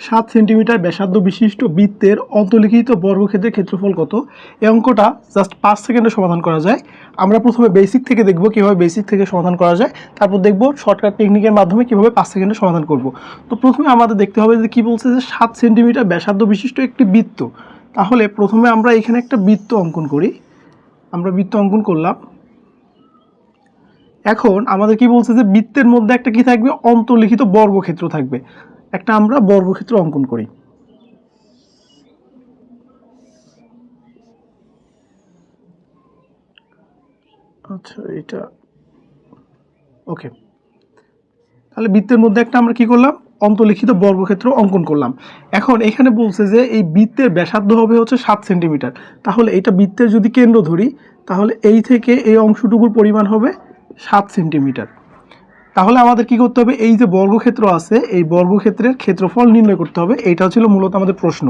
7 centimetre ব্যাসার্ধ বিশিষ্ট বৃত্তের অন্তর্লিখিত বর্গক্ষেত্রের ক্ষেত্রফল কত? এই অঙ্কটা জাস্ট 5 সেকেন্ডে সমাধান করা যায়। আমরা প্রথমে বেসিক থেকে দেখব কীভাবে বেসিক থেকে সমাধান করা যায়, তারপর দেখব শর্টকাট টেকনিকের মাধ্যমে কীভাবে 5 সেকেন্ডে সমাধান করব। তো প্রথমে আমাদের দেখতে হবে যে কী বলছে, যে 7 সেন্টিমিটার ব্যাসার্ধ বিশিষ্ট একটি বৃত্ত। তাহলে প্রথমে আমরা এখানে একটা বৃত্ত অঙ্কন করি। আমরা বৃত্ত অঙ্কন করলাম। এখন আমাদের কি বলছে, যে বৃত্তের মধ্যে একটা কি থাকবে, অন্তর্লিখিত বর্গক্ষেত্র থাকবে। একটা আমরা বর্গক্ষেত্র অঙ্কন করি। আচ্ছা, এটা ওকে। তাহলে বৃত্তের মধ্যে একটা আমরা কি করলাম, অন্তর্লিখিত বর্গক্ষেত্র অঙ্কন করলাম। এখন এখানে বলছে যে এই বৃত্তের ব্যাসার্ধ হবে হচ্ছে 7 সেন্টিমিটার। তাহলে এটা বৃত্তের যদি কেন্দ্র ধরি, তাহলে এই থেকে এই অংশটুকুর পরিমাণ হবে 7 সেন্টিমিটার। তাহলে আমাদের কি করতে হবে, এই যে বর্গক্ষেত্র আছে এই বর্গক্ষেত্রের ক্ষেত্রফল নির্ণয় করতে হবে। এইটা ছিল মূলত আমাদের প্রশ্ন।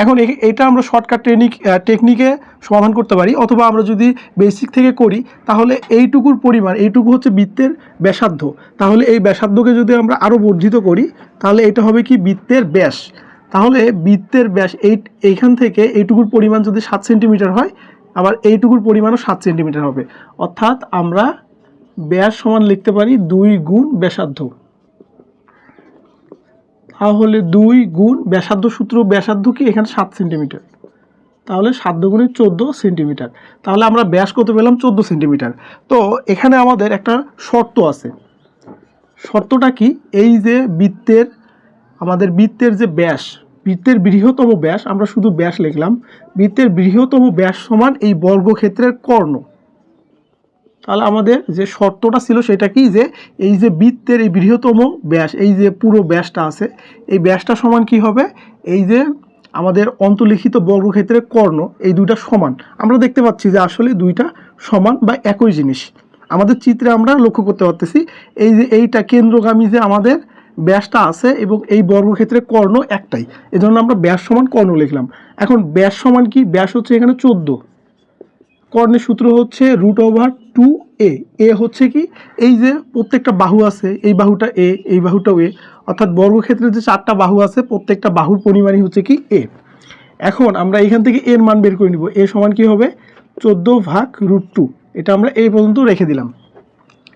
এখন এটা আমরা শর্টকাট টেকনিকে সমাধান করতে পারি, অথবা আমরা যদি বেসিক থেকে করি, তাহলে এইটুকুর পরিমাণ, এইটুকু হচ্ছে বৃত্তের ব্যাসার্ধ। তাহলে এই ব্যাসার্ধকে যদি আমরা আরও বর্ধিত করি, তাহলে এটা হবে কি, বৃত্তের ব্যাস। তাহলে বৃত্তের ব্যাস এইখান থেকে এইটুকুর পরিমাণ যদি 7 সেন্টিমিটার হয়, আবার এইটুকুর পরিমাণও 7 সেন্টিমিটার হবে। অর্থাৎ আমরা ব্যাস সমান লিখতে পারি 2 গুণ ব্যাসার্ধ। তাহলে 2 গুণ ব্যাসার্ধ, সূত্র ব্যাসার্ধ কি এখানে 7 সেন্টিমিটার। তাহলে 7 গুণে 14 সেন্টিমিটার। তাহলে আমরা ব্যাস কত পেলাম, 14 সেন্টিমিটার। তো এখানে আমাদের একটা শর্ত আছে। শর্তটা কি, এই যে আমাদের বৃত্তের যে ব্যাস, বৃত্তের বৃহত্তম ব্যাস, আমরা শুধু ব্যাস লিখলাম, বৃত্তের বৃহত্তম ব্যাস সমান এই বর্গক্ষেত্রের কর্ণ। তাহলে আমাদের যে শর্তটা ছিল সেটা কি, যে এই যে বৃত্তের এই বৃহত্তম ব্যাস, এই যে পুরো ব্যাসটা আছে, এই ব্যাসটা সমান কি হবে, এই যে আমাদের অন্তর্লিখিত বর্গক্ষেত্রের কর্ণ, এই দুইটা সমান। আমরা দেখতে পাচ্ছি যে আসলে দুইটা সমান বা একই জিনিস। আমাদের চিত্রে আমরা লক্ষ্য করতে পারতেছি এই যে এইটা কেন্দ্রগামী যে আমাদের ব্যাসটা আছে, এবং এই বর্গক্ষেত্রের কর্ণ একটাই, এজন্য আমরা ব্যাস সমান কর্ণ লিখলাম। এখন ব্যাস সমান কি, ব্যাস হচ্ছে এখানে 14, কর্ণের সূত্র হচ্ছে √2a। এ হচ্ছে কি, এই যে প্রত্যেকটা বাহু আছে, এই বাহুটা এ, এই বাহুটাও এ, অর্থাৎ বর্গক্ষেত্রের যে 4টা বাহু আছে প্রত্যেকটা বাহুর পরিমাণই হচ্ছে কি এ। এখন আমরা এখান থেকে এর মান বের করে নিব। এ সমান কি হবে, 14/√2। এটা আমরা এই পর্যন্ত রেখে দিলাম।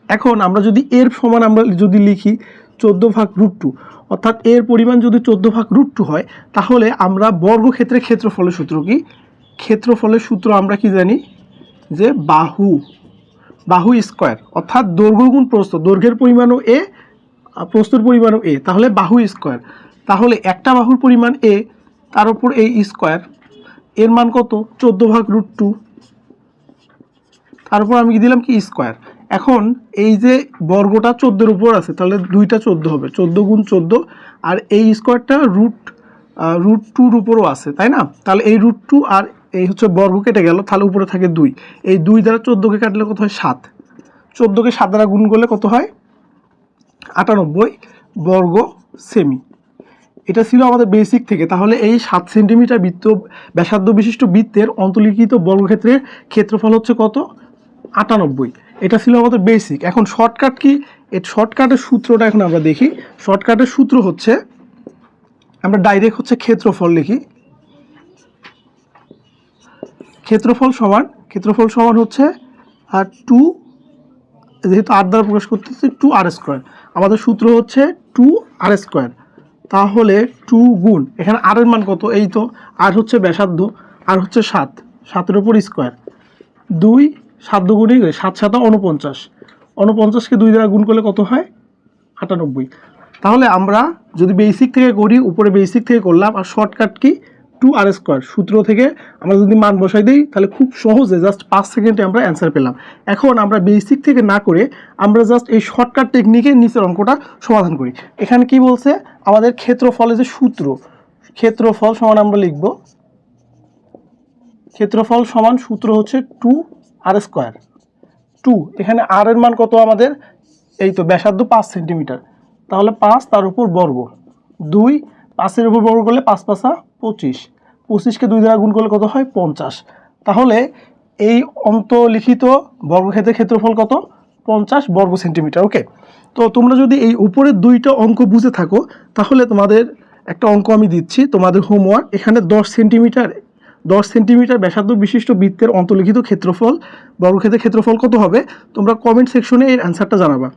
এখন আমরা যদি এর সমান আমরা যদি লিখি 14/√2, অর্থাৎ এর পরিমাণ যদি 14/√2 হয়, তাহলে আমরা বর্গক্ষেত্রের ক্ষেত্রফলের সূত্র কি, ক্ষেত্রফলের সূত্র আমরা কি জানি, যে বাহু স্কোয়ার, অর্থাৎ দৈর্ঘ্য গুণ প্রস্থ, দৈর্ঘ্যের পরিমাণও এ, প্রস্থের পরিমাণও এ, তাহলে বাহু স্কোয়ার। তাহলে একটা বাহুর পরিমাণ এ, তার উপর এই স্কোয়ার, এর মান কত, 14/√2, তারপর আমি কি দিলাম কি, স্কোয়ার। এখন এই যে বর্গটা 14-এর উপর আছে, তাহলে দুইটা 14 হবে, 14 গুণ 14, আর এই স্কোয়ারটা √2-র উপরও আছে, তাই না? তাহলে এই √2 আর এই হচ্ছে বর্গ কেটে গেল, তাহলে উপরে থাকে 2। এই 2 দ্বারা 14কে কাটলে কত হয়, 7। 14কে 7 দ্বারা গুণ করলে কত হয়, 98 বর্গ সেমি। এটা ছিল আমাদের বেসিক থেকে। তাহলে এই 7 সেন্টিমিটার ব্যাসার্ধ বিশিষ্ট বৃত্তের অন্তর্লিখিত বর্গক্ষেত্রের ক্ষেত্রফল হচ্ছে কত, 98। এটা ছিল আমাদের বেসিক। এখন শর্টকাট কি, এর শর্টকাটের সূত্রটা এখন আমরা দেখি। শর্টকাটের সূত্র হচ্ছে, আমরা ডাইরেক্ট হচ্ছে ক্ষেত্রফল লিখি। ক্ষেত্রফল সমান হচ্ছে 2, যেহেতু r দ্বারা প্রকাশ করতেছি, 2r²। আমাদের সূত্র হচ্ছে 2r²। তাহলে 2 গুণ, এখানে r এর মান কত, এই তো r হচ্ছে ব্যাসার্ধ, আর হচ্ছে 7, 7-এর উপর স্কোয়ার, 2, 7 গুণই 7 7 49, 49কে 2 দ্বারা গুণ করলে কত হয়, 98। তাহলে আমরা যদি বেসিক থেকে করি, উপরে বেসিক থেকে করলাম, আর শর্টকাট কি, 2r²। সূত্র থেকে আমরা যদি মান বসাই দিই, তাহলে খুব সহজে জাস্ট 5 সেকেন্ডে আমরা অ্যান্সার পেলাম। এখন আমরা বেসিক থেকে না করে আমরা জাস্ট এই শর্টকাট টেকনিকে নিচের অঙ্কটা সমাধান করি। এখানে কি বলছে, আমাদের ক্ষেত্রফলের যে সূত্র, ক্ষেত্রফল সমান আমরা লিখব, ক্ষেত্রফল সমান সূত্র হচ্ছে 2r²। 2, এখানে r এর মান কত আমাদের, এই তো ব্যাসার্ধ 5 সেন্টিমিটার, তাহলে 5 তার উপর বর্গ, 2, 5-এর উপর বর্গ করলে 5 5 25, 25কে 2 দ্বারা গুণ করলে কত হয়, 50। তাহলে এই অন্তর্লিখিত বর্গক্ষেত্রের ক্ষেত্রফল কত, 50 বর্গ সেন্টিমিটার। ওকে। তো তোমরা যদি এই উপরের দুইটা অঙ্ক বুঝে থাকো, তাহলে তোমাদের একটা অঙ্ক আমি দিচ্ছি তোমাদের হোমওয়ার্ক। এখানে 10 সেন্টিমিটার ব্যাসার্ধ বিশিষ্ট বৃত্তের অন্তর্লিখিত ক্ষেত্রফল, বর্গক্ষেত্রের ক্ষেত্রফল কত হবে? তোমরা কমেন্ট সেকশনে এর অ্যান্সারটা জানাবা।